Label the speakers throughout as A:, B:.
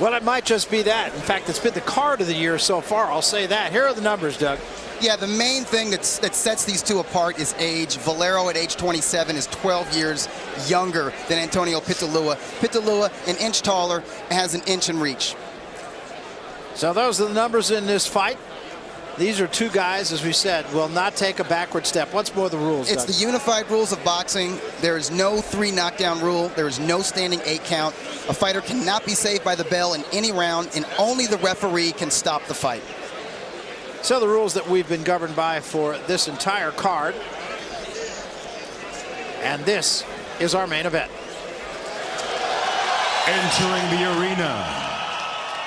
A: Well, it might just be that. In fact, it's been the card of the year so far. I'll say that. Here are the numbers, Doug.
B: Yeah, the main thing that sets these two apart is age. Valero at age 27 is 12 years younger than Antonio Pitalua. Pitalua, an inch taller, has an inch in reach.
A: So those are the numbers in this fight. These are two guys, as we said, will not take a backward step. What's more the rules,
B: It's
A: Doug?
B: the unified rules of boxing. There is no 3 knockdown rule. There is no standing 8 count. A fighter cannot be saved by the bell in any round, and only the referee can stop the fight.
A: So the rules that we've been governed by for this entire card. And this is our main event.
C: Entering the arena,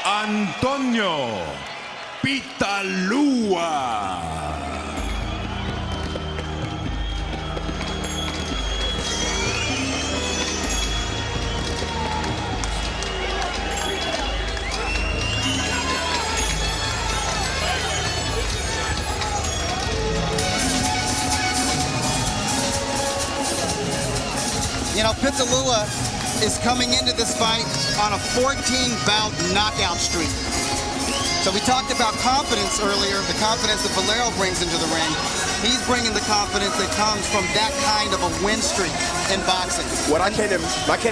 C: Antonio Pitalua.
B: You know, Pitalua is coming into this fight on a 14-bout knockout streak. So we talked about confidence earlier, the confidence that Valero brings into the ring. He's bringing the confidence that comes from that kind of a win streak in boxing.
D: What I can't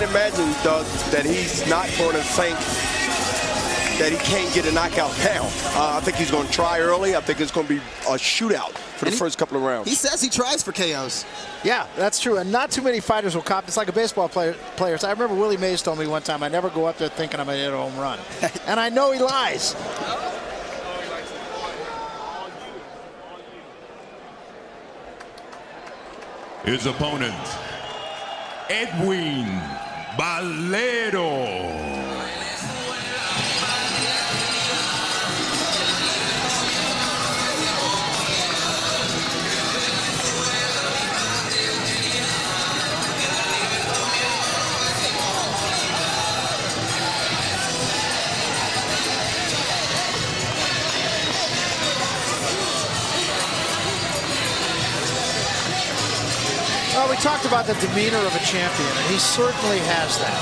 D: imagine, Doug, that he's not going to think that he can't get a knockout now. I think he's going to try early. I think it's going to be a shootout for the first couple of rounds.
B: He says he tries for KOs.
A: Yeah, that's true. And not too many fighters will cop. It's like a baseball players. I remember Willie Mays told me one time, I never go up there thinking I'm going to hit a home run. And I know he lies.
C: His opponent, Edwin Valero.
A: Well, we talked about the demeanor of a champion, and he certainly has that.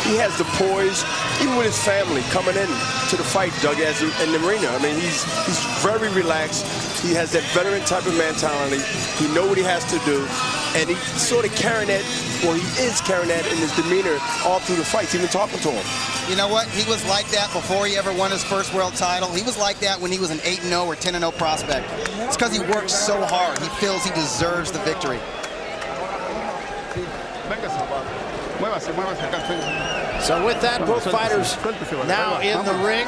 D: He has the poise, even with his family coming in to the fight, Doug, as in the arena. I mean, he's very relaxed. He has that veteran type of mentality. He knows what he has to do, and he's sort of carrying that, well, he is carrying that in his demeanor all through the fights, even talking to him.
B: You know what? He was like that before he ever won his first world title. He was like that when he was an 8-0 or 10-0 prospect. It's because he works so hard. He feels he deserves the victory.
A: So with that, both fighters now in the ring.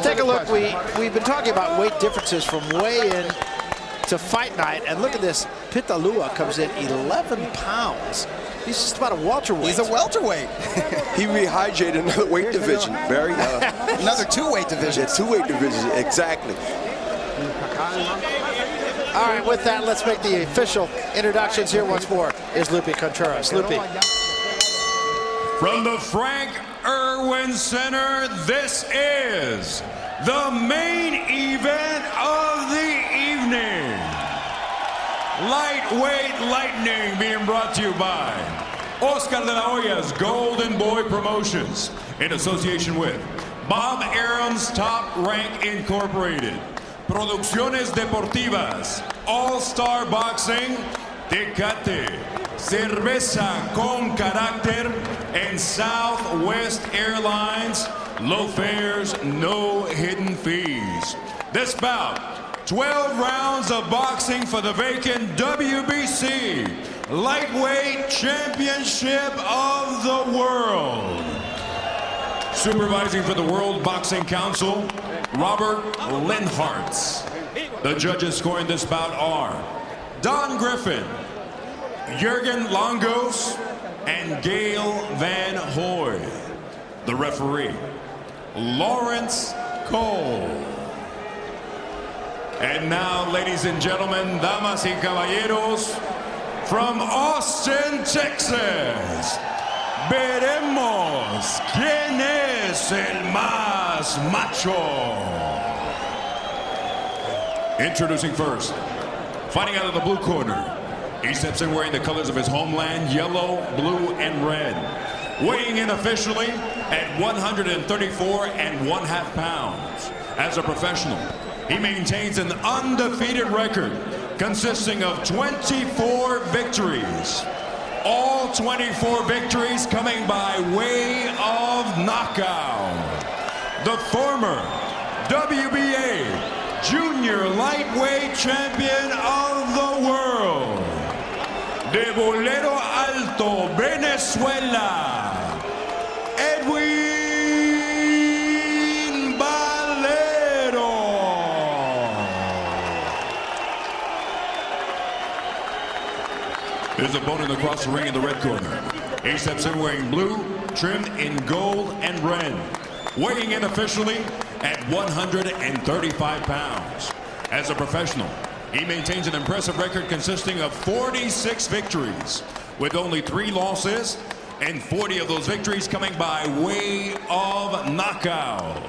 A: Take a look. We've been talking about weight differences from weigh-in to fight night, and look at this. Pitalua comes in 11 pounds. He's just about a welterweight.
B: He's a welterweight.
D: He rehydrated another weight division, Barry.
B: Another 2-weight division.
D: Yeah, 2-weight division, exactly.
A: All right, with that, let's make the official introductions. Here once more is Lupe Contreras. Lupe.
C: From the Frank Erwin Center, this is the main event of the evening. Lightweight Lightning being brought to you by Oscar de la Hoya's Golden Boy Promotions in association with Bob Arum's Top Rank Incorporated, Producciones Deportivas, All-Star Boxing, Tecate, Cerveza con Carácter, and Southwest Airlines. Low fares, no hidden fees. This bout, 12 rounds of boxing for the vacant WBC Lightweight Championship of the World. Supervising for the World Boxing Council, Robert Linhartz. The judges scoring this bout are Don Griffin, Jurgen Longos, and Gail Van Hoy. The referee, Lawrence Cole. And now, ladies and gentlemen, damas y caballeros, from Austin, Texas, veremos quién es el más macho. Introducing first, fighting out of the blue corner. He steps in wearing the colors of his homeland, yellow, blue, and red. weighing in officially at 134.5 pounds. As a professional, he maintains an undefeated record consisting of 24 victories. All 24 victories coming by way of knockout. The former WBA Junior Lightweight Champion of the world. De Valero Alto, Venezuela, Edwin Valero. His opponent across the ring in the red corner. He steps in wearing blue, trimmed in gold and red. Weighing in officially at 135 pounds. As a professional, he maintains an impressive record consisting of 46 victories, with only 3 losses, and 40 of those victories coming by way of knockout.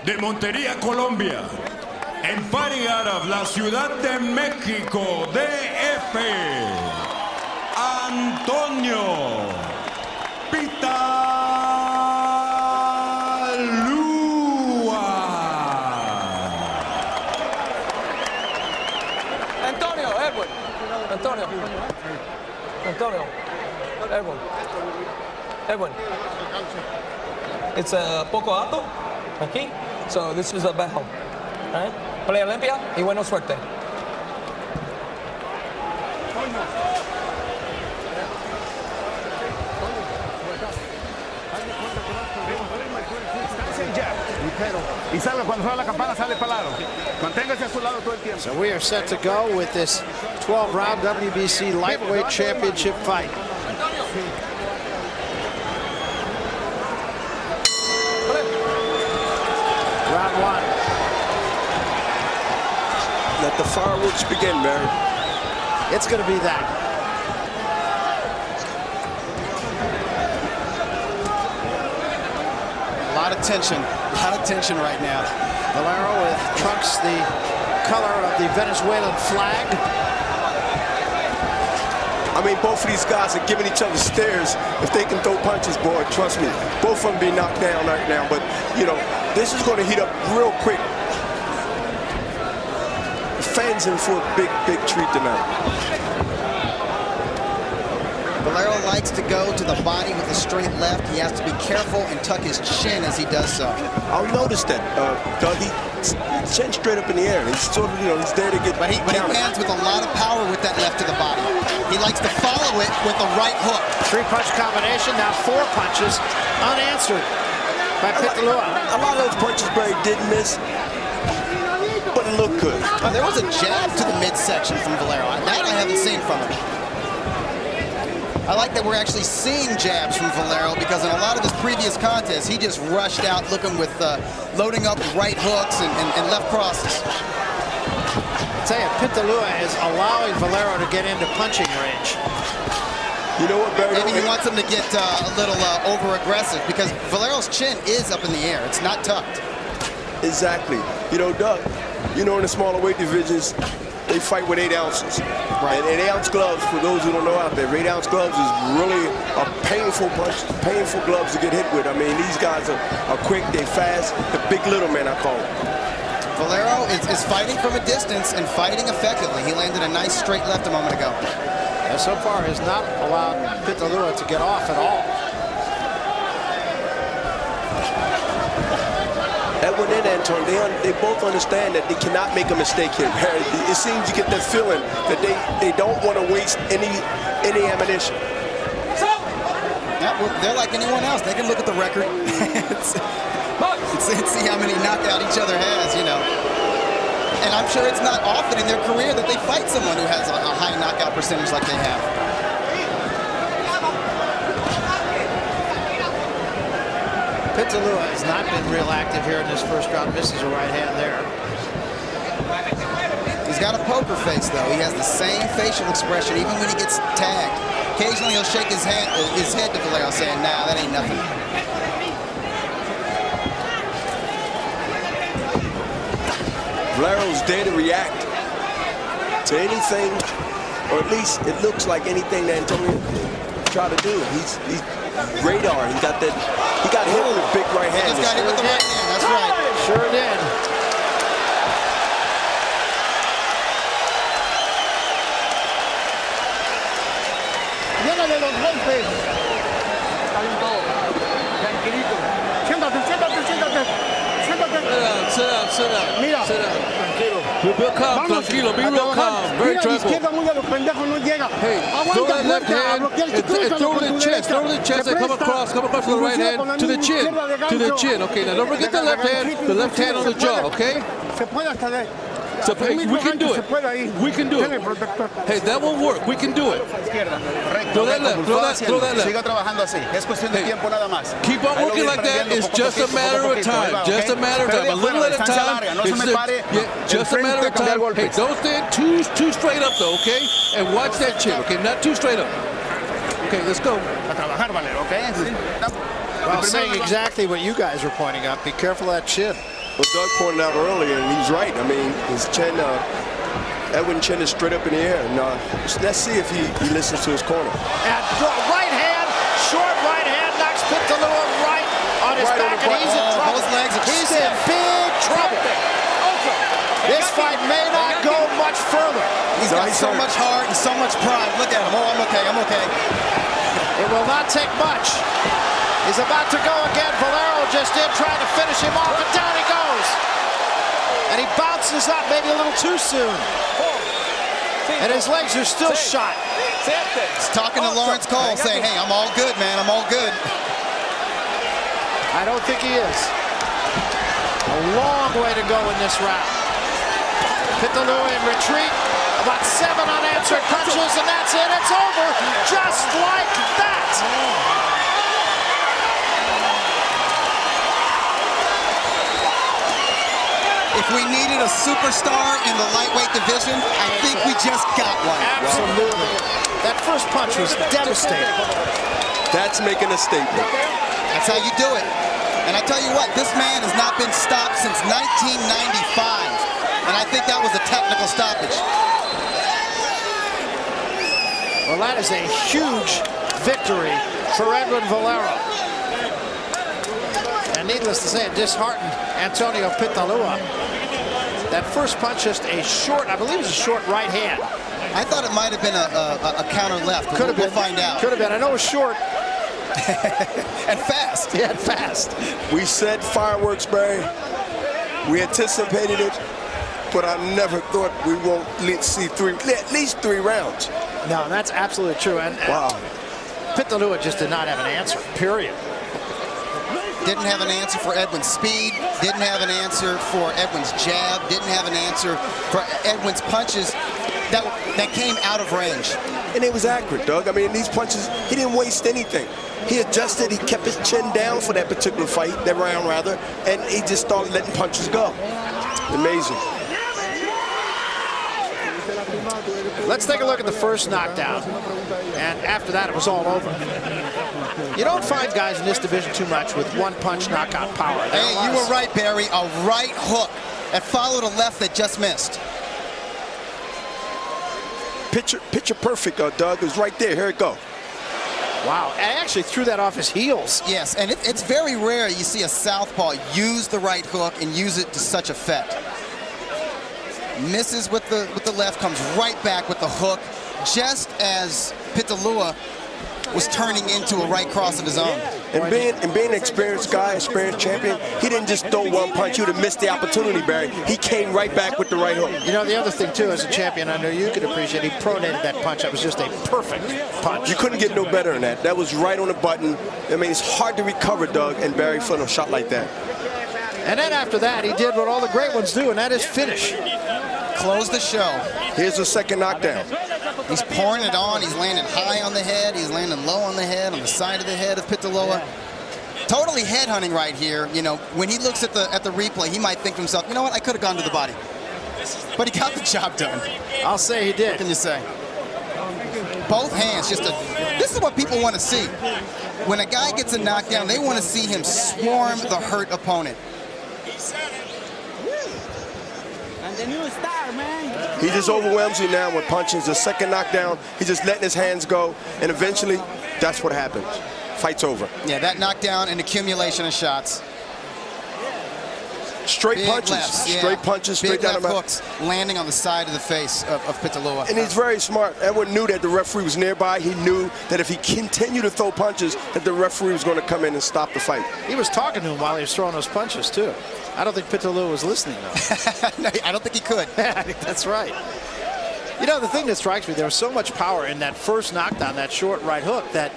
C: De Montería, Colombia, and fighting out of la Ciudad de Mexico, DF, Antonio Pitalua.
E: Erwin. Antonio. Erwin. Erwin. It's a poco alto aquí. So this is a bajo. All right. Pelea limpia y buena suerte.
F: Y salga cuando suena la campana, sale para lado. Manténgase a su lado todo el tiempo.
A: So we are set to go with this 12-round WBC Lightweight Championship fight. Round 1.
D: Let the fireworks begin, Mary.
A: It's going to be that.
B: A lot of tension right now.
A: Valero with trunks the color of the Venezuelan flag.
D: I mean, both of these guys are giving each other stares. If they can throw punches, boy, trust me, both of them be knocked down right now. But, you know, this is going to heat up real quick. The fans in for a big, big treat tonight.
B: Valero likes to go to the body with a straight left. He has to be careful and tuck his chin as he does so.
D: I'll notice that, Doug, chin straight up in the air. He's sort of, you know, he's there to get.
B: But he lands with a lot of power with that left to the body. He likes to follow it with a right hook.
A: 3-punch combination, now 4 punches unanswered by Pitalua.
D: A lot of those punches Barry did miss, but it looked good.
B: There was a jab to the midsection from Valero. That I haven't seen from him. I like that we're actually seeing jabs from Valero, because in a lot of his previous contests, he just rushed out looking with, loading up right hooks and left crosses.
A: I tell you, Pitalua is allowing Valero to get into punching range.
D: You know what, Barry?
B: Maybe he wants him to get a little over-aggressive, because Valero's chin is up in the air. It's not tucked.
D: Exactly. You know, Doug, you know, in the smaller weight divisions, they fight with 8 ounces.
B: Right.
D: And 8-ounce gloves, for those who don't know out there, 8-ounce gloves is really a painful punch, painful gloves to get hit with. I mean, these guys are quick, they're fast, the big little man, I call them.
B: Valero is fighting from a distance and fighting effectively. He landed a nice straight left a moment ago.
A: And so far has not allowed Pitalua to get off at all.
D: Edwin and Anton, they both understand that they cannot make a mistake here. It seems you get that feeling that they don't want to waste any ammunition.
B: Yeah, well, they're like anyone else. They can look at the record and see how many knockout each other has, you know. And I'm sure it's not often in their career that they fight someone who has a high knockout percentage like they have.
A: Pitalua has not been real active here in this first round. Misses a right hand there.
B: He's got a poker face, though. He has the same facial expression even when he gets tagged. Occasionally he'll shake his head to Valero, saying, nah, that ain't nothing.
D: Valero's there to react to anything, or at least it looks like anything that Antonio tried to do. radar. He got hit with a big right hand.
B: He just got hit with the right hand. That's right.
A: Sure did.
F: Llévale los golpes. Tranquilito. Siéntate, siéntate, siéntate. Siéntate.
E: Sit down.
F: Mira.
E: Sit down.
F: Tranquilo.
E: Be real calm,
F: Vamos
E: tranquilo. Be
F: a
E: real
F: trabajar.
E: calm. Very
F: Mira, la
E: tranquil.
F: izquierda muy a los pendejos no llega.
E: Hey, throw that left hand and throw to the chest. Throw to the chest and come across to the right hand to the chin. To the chin. Okay, now don't forget the left hand on the jaw, okay?
F: Se puede hasta de.
E: So we can do it. We can do it. Hey, that won't work. We can do it. Throw that left. Throw that left.
B: Siga trabajando así. Es cuestión de tiempo nada más.
E: Keep on working like that. It's just a matter of time. Just a matter of time. A little at a time. Just a matter of time. Hey, don't stand too straight up though, okay? And watch that chin, okay? Not too straight up. Okay, let's go.
B: A trabajar, Valero, okay?
A: Well, saying exactly what you guys were pointing out. Be careful of that chin.
D: Well, Doug pointed out earlier, and he's right. I mean, his chin, Edwin chin is straight up in the air. And let's see if he listens to his corner.
A: And right hand, short right hand, knocks Pitalua right on his back, and he's in trouble.
B: Both legs are
A: He's in big trouble. This fight may not go much further.
B: He's got so much heart and so much pride. Look at him. Oh, I'm okay. I'm okay.
A: It will not take much. He's about to go again. Valero just in, trying to finish him off, and down he goes. And he bounces up maybe a little too soon. And his legs are still shot.
B: He's talking to Lawrence Cole, saying, hey, I'm all good, man. I'm all good.
A: I don't think he is. A long way to go in this round. Pitalua in retreat. About 7 unanswered punches, and that's it. It's over just like that.
B: If we needed a superstar in the lightweight division, I think we just got one.
A: Absolutely. That first punch was devastating.
D: That's making a statement.
B: That's how you do it. And I tell you what, this man has not been stopped since 1995. And I think that was a technical stoppage.
A: Well, that is a huge victory for Edwin Valero. And needless to say, it disheartened Antonio Pitalua. That first punch, just a short, I believe it was a short right hand.
B: I thought it might have been a counter left.
A: Could have been.
B: We'll find out.
A: Could have been. I know it was short.
B: And fast.
A: Yeah, and fast.
D: We said fireworks, Barry. We anticipated it, but I never thought we won't see at least three rounds.
A: No, that's absolutely true. And
D: wow.
A: Pitalua just did not have an answer, period.
B: Didn't have an answer for Edwin's speed, didn't have an answer for Edwin's jab, didn't have an answer for Edwin's punches that came out of range.
D: And it was accurate, Doug. I mean, these punches, he didn't waste anything. He adjusted, he kept his chin down for that particular fight, that round rather, and he just started letting punches go. Amazing.
A: Let's take a look at the first knockdown. And after that, it was all over. You don't find guys in this division too much with one-punch knockout power.
B: Hey, you were right, Barry. A right hook that followed a left that just missed.
D: Picture perfect, Doug. It was right there. Here it go.
A: Wow, and actually threw that off his heels.
B: Yes, and it's very rare you see a southpaw use the right hook and use it to such effect. Misses with the left, comes right back with the hook, just as Pitalua was turning into a right cross of his own.
D: And being an experienced guy, experienced champion, he didn't just throw one punch. You'd have missed the opportunity, Barry. He came right back with the right hook.
A: You know, the other thing, too, as a champion, I know you could appreciate, he pronated that punch. That was just a perfect punch.
D: You couldn't get no better than that. That was right on the button. I mean, it's hard to recover, Doug, and Barry for a shot like that.
A: And then after that, he did what all the great ones do, and that is finish.
B: Close the show.
D: Here's the second knockdown.
B: He's pouring it on. He's landing high on the head. He's landing low on the head, on the side of the head of Pitalua. Totally head hunting right here. You know, when he looks at the replay, he might think to himself, you know what, I could have gone to the body. But he got the job done.
A: I'll say he did.
B: What can you say? Both hands, this is what people want to see. When a guy gets a knockdown, they want to see him swarm the hurt opponent.
F: The new star, man.
D: He just overwhelms you now with punches. The second knockdown, he's just letting his hands go, and eventually, that's what happens. fight's over.
B: Yeah, that knockdown and accumulation of shots.
D: Straight
B: Big
D: punches,
B: lefts, yeah.
D: straight punches, straight
B: Big
D: down
B: left
D: the
B: hooks landing on the side of the face of Pitalua.
D: And he's very smart. Edwin knew that the referee was nearby. He knew that if he continued to throw punches, that the referee was going to come in and stop the fight.
A: He was talking to him while he was throwing those punches, too. I don't think Pitalua was listening, though.
B: No, I don't think he could.
A: I think that's right. You know, the thing that strikes me, there was so much power in that first knockdown, that short right hook, that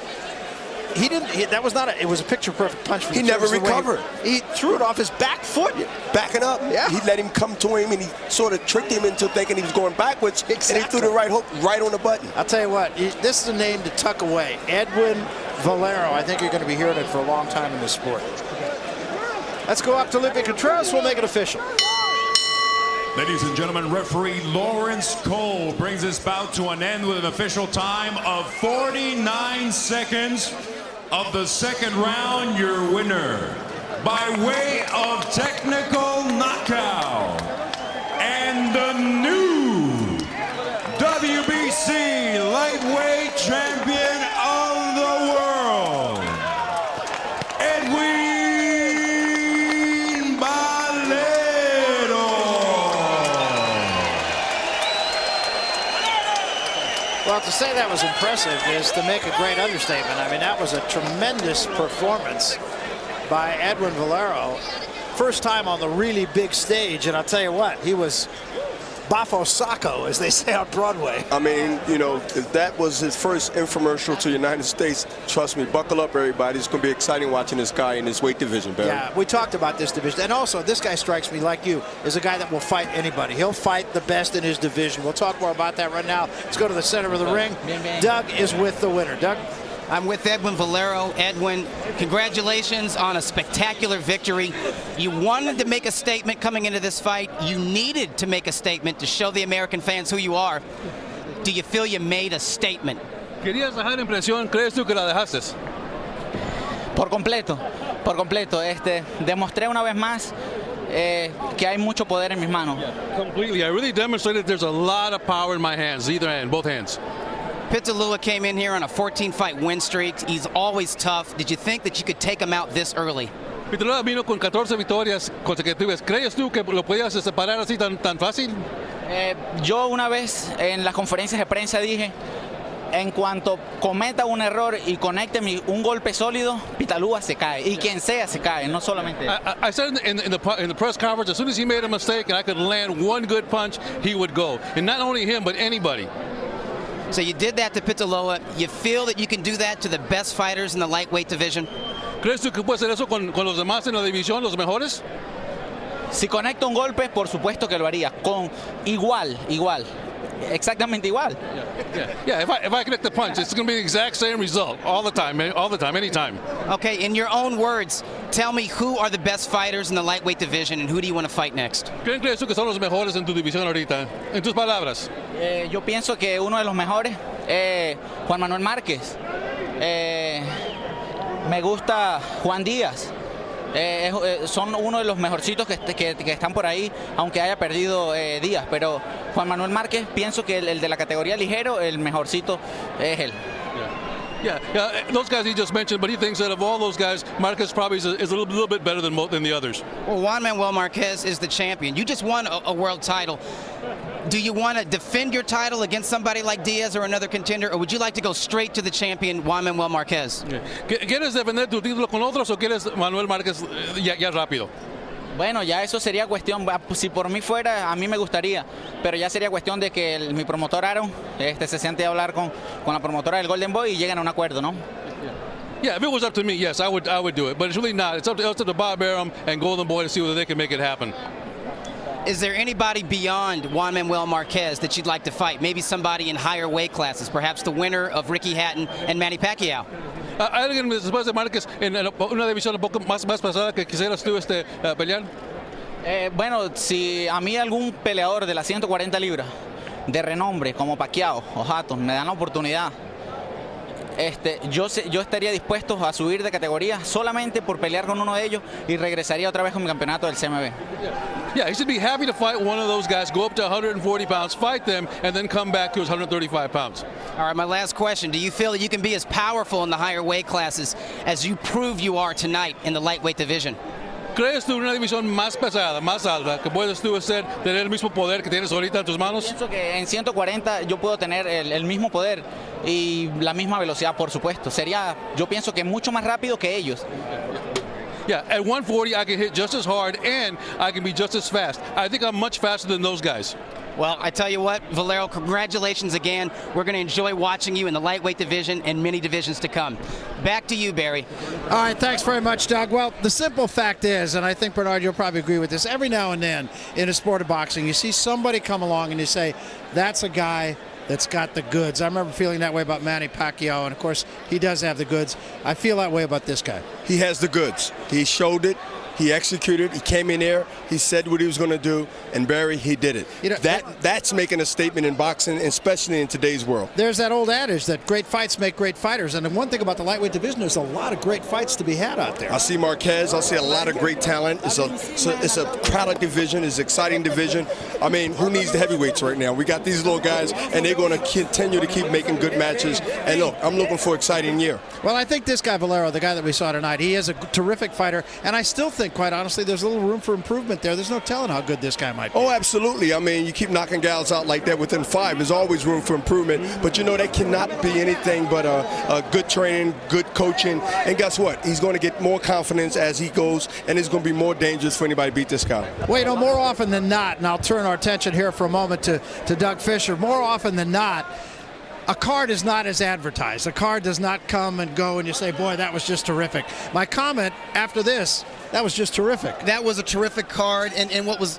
A: he didn't. That was not a. It was a picture-perfect punch.
D: He never recovered.
A: He threw it off his back foot.
D: Backing up.
A: Yeah.
D: He let him come to him, and he sort of tricked him into thinking he was going backwards.
A: Exactly.
D: And he threw the right hook right on the button.
A: I'll tell you what. This is a name to tuck away. Edwin Valero. I think you're going to be hearing it for a long time in this sport. Let's go up to Olympic Contreras. We'll make it official.
C: Ladies and gentlemen, referee Lawrence Cole brings this bout to an end with an official time of 49 seconds of the second round. Your winner by way of technical knockout and the new WBC Lightweight Champion of the world, Edwin.
A: Well, to say that was impressive is to make a great understatement. I mean, that was a tremendous performance by Edwin Valero. First time on the really big stage, and I'll tell you what, he was Bafo Sacco, as they say on Broadway.
D: I mean, you know, if that was his first infomercial to the United States, trust me, buckle up, everybody. It's going to be exciting watching this guy in his weight division, Barry.
A: Yeah, we talked about this division. And also, this guy strikes me, like you, as a guy that will fight anybody. He'll fight the best in his division. We'll talk more about that right now. Let's go to the center of the ring. Doug is with the winner. Doug?
G: I'm with Edwin Valero. Edwin, congratulations on a spectacular victory. You wanted to make a statement coming into this fight. You needed to make a statement to show the American fans who you are. Do you feel you made a statement?
E: ¿Querías dejar impresión? ¿Crees tú que la dejaste?
H: Por completo, por completo. Demostré una vez más que hay mucho poder en mis manos.
E: Completely. I really demonstrated there's a lot of power in my hands, either hand, both hands.
G: Pitalua came in here on a 14-fight win streak. He's always tough. Did you think that you could take him out this early?
E: Pitalua vino con 14 victorias consecutivas. ¿Crees tú que lo podías separar así tan fácil?
H: Yo una vez en las conferencias de prensa dije, en cuanto cometa un error y conecte un golpe sólido, Pitalua se cae. Y quien sea se cae, no solamente.
E: I said in the press conference, as soon as he made a mistake and I could land one good punch, he would go. And not only him, but anybody.
G: So you did that to Pitalua. You feel that you can do that to the best fighters in the lightweight division?
E: ¿Crees tú que puedes hacer eso con los demás en la división, los mejores?
H: Si conecto un golpe, por supuesto que lo haría. Con igual. Exactamente igual.
E: Yeah. If I connect the punch, it's going to be the exact same result all the time, anytime.
G: Okay, in your own words, tell me who are the best fighters in the lightweight division and who do you want to fight next?
E: ¿Quién crees tú que son los mejores en tu división ahorita? En tus palabras.
H: Yo pienso que uno de los mejores, Juan Manuel Márquez. Me gusta Juan Díaz. Son uno de los mejorcitos que están por ahí, aunque haya perdido días. Pero Juan Manuel Márquez, pienso que el de la categoría ligero, el mejorcito es él.
E: Yeah, those guys he just mentioned, but he thinks that of all those guys, Marquez probably is a little bit better than the others.
G: Well, Juan Manuel Marquez is the champion. You just won a world title. Do you want to defend your title against somebody like Diaz or another contender, or would you like to go straight to the champion, Juan Manuel Marquez?
E: ¿Quieres defender tu título con otros o quieres Manuel Márquez ya rápido?
H: Bueno, ya eso sería cuestión, si por mí fuera, a mí me gustaría, pero ya sería cuestión de que mi promotor Aaron se siente a hablar con la promotora del Golden Boy y lleguen a un acuerdo, ¿no?
E: Yeah, if it was up to me, yes, I would do it, but it's really not. It's up to Bob Arum and Golden Boy to see whether they can make it happen.
G: Is there anybody beyond Juan Manuel Marquez that you'd like to fight? Maybe somebody in higher weight classes, perhaps the winner of Ricky Hatton and Manny Pacquiao?
E: ¿Alguien después de Márquez en una división un poco más pesada que quisieras tú pelear?
H: Bueno, si a mí algún peleador de las 140 libras de renombre como Pacquiao o Hatton me dan la oportunidad, yo estaría dispuesto a subir de categoría solamente por pelear con uno de ellos y regresaría otra vez con mi campeonato del CMB.
E: Yeah, he should be happy to fight one of those guys, go up to 140 pounds, fight them, and then come back to his 135 pounds.
G: All right, my last question. Do you feel that you can be as powerful in the higher weight classes as you prove you are tonight in the lightweight division?
E: ¿Crees tú en una división más pesada, más alta, que puedes tú tener el mismo poder que tienes ahorita en tus manos?
H: Pienso que en 140 yo puedo tener el mismo poder y la misma velocidad, por supuesto. Yo pienso que mucho más rápido que ellos.
E: Yeah, at 140 I can hit just as hard and I can be just as fast. I think I'm much faster than those guys.
G: Well, I tell you what, Valero, congratulations again. We're going to enjoy watching you in the lightweight division and many divisions to come. Back to you, Barry.
A: All right, thanks very much, Doug. Well, the simple fact is, and I think, Bernard, you'll probably agree with this, every now and then in a sport of boxing, you see somebody come along and you say, that's a guy that's got the goods. I remember feeling that way about Manny Pacquiao, and of course, he does have the goods. I feel that way about this guy.
D: He has the goods. He showed it. He executed. He came in there. He said what he was going to do, and Barry, he did it.
A: You know,
D: that's making a statement in boxing, especially in today's world.
A: There's that old adage that great fights make great fighters, and the one thing about the lightweight division, there's a lot of great fights to be had out there.
D: I see Marquez. I see a lot of great talent. It's a crowded division. It's an exciting division. I mean, who needs the heavyweights right now? We got these little guys, and they're going to continue to keep making good matches. And look, I'm looking for an exciting year.
A: Well, I think this guy, Valero, the guy that we saw tonight, he is a terrific fighter, and I still think, quite honestly, there's a little room for improvement there. There's no telling how good this guy might be.
D: Oh, absolutely. I mean, you keep knocking guys out like that within 5. There's always room for improvement. But, you know, that cannot be anything but a good training, good coaching. And guess what? He's going to get more confidence as he goes, and it's going to be more dangerous for anybody to beat this guy.
A: Well, you know, more often than not, and I'll turn our attention here for a moment to Doug Fisher, more often than not, a card is not as advertised. A card does not come and go and you say, boy, that was just terrific. My comment after this, that was just terrific.
B: That was a terrific card, and what was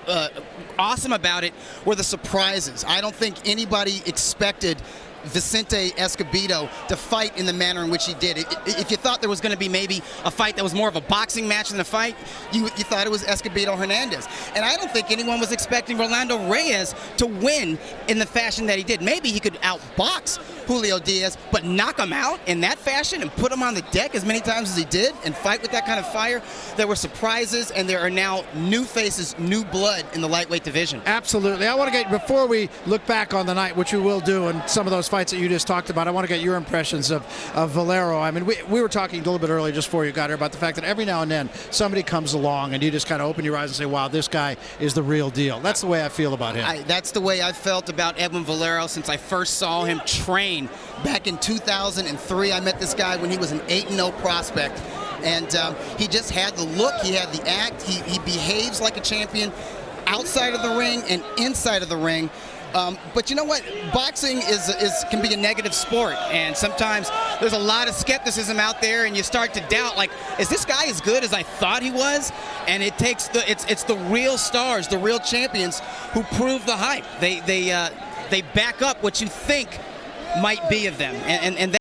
B: awesome about it were the surprises. I don't think anybody expected Vicente Escobedo to fight in the manner in which he did. If you thought there was going to be maybe a fight that was more of a boxing match than a fight, you thought it was Escobedo Hernandez. And I don't think anyone was expecting Rolando Reyes to win in the fashion that he did. Maybe he could outbox Julio Diaz, but knock him out in that fashion and put him on the deck as many times as he did and fight with that kind of fire. There were surprises, and there are now new faces, new blood in the lightweight division.
A: Absolutely. I want to get, before we look back on the night, which we will do, and some of those fights that you just talked about, I want to get your impressions of Valero. I mean, we were talking a little bit earlier just before you got here about the fact that every now and then somebody comes along and you just kind of open your eyes and say, wow, this guy is the real deal. That's the way I feel about him.
B: That's the way I've felt about Edwin Valero since I first saw him train back in 2003. I met this guy when he was an 8-0 prospect, and he just had the look, he had the act, he behaves like a champion outside of the ring and inside of the ring. But you know what? Boxing can be a negative sport, and sometimes there's a lot of skepticism out there, and you start to doubt, like, is this guy as good as I thought he was? And it takes it's the real stars, the real champions, who prove the hype. They back up what you think might be of them, and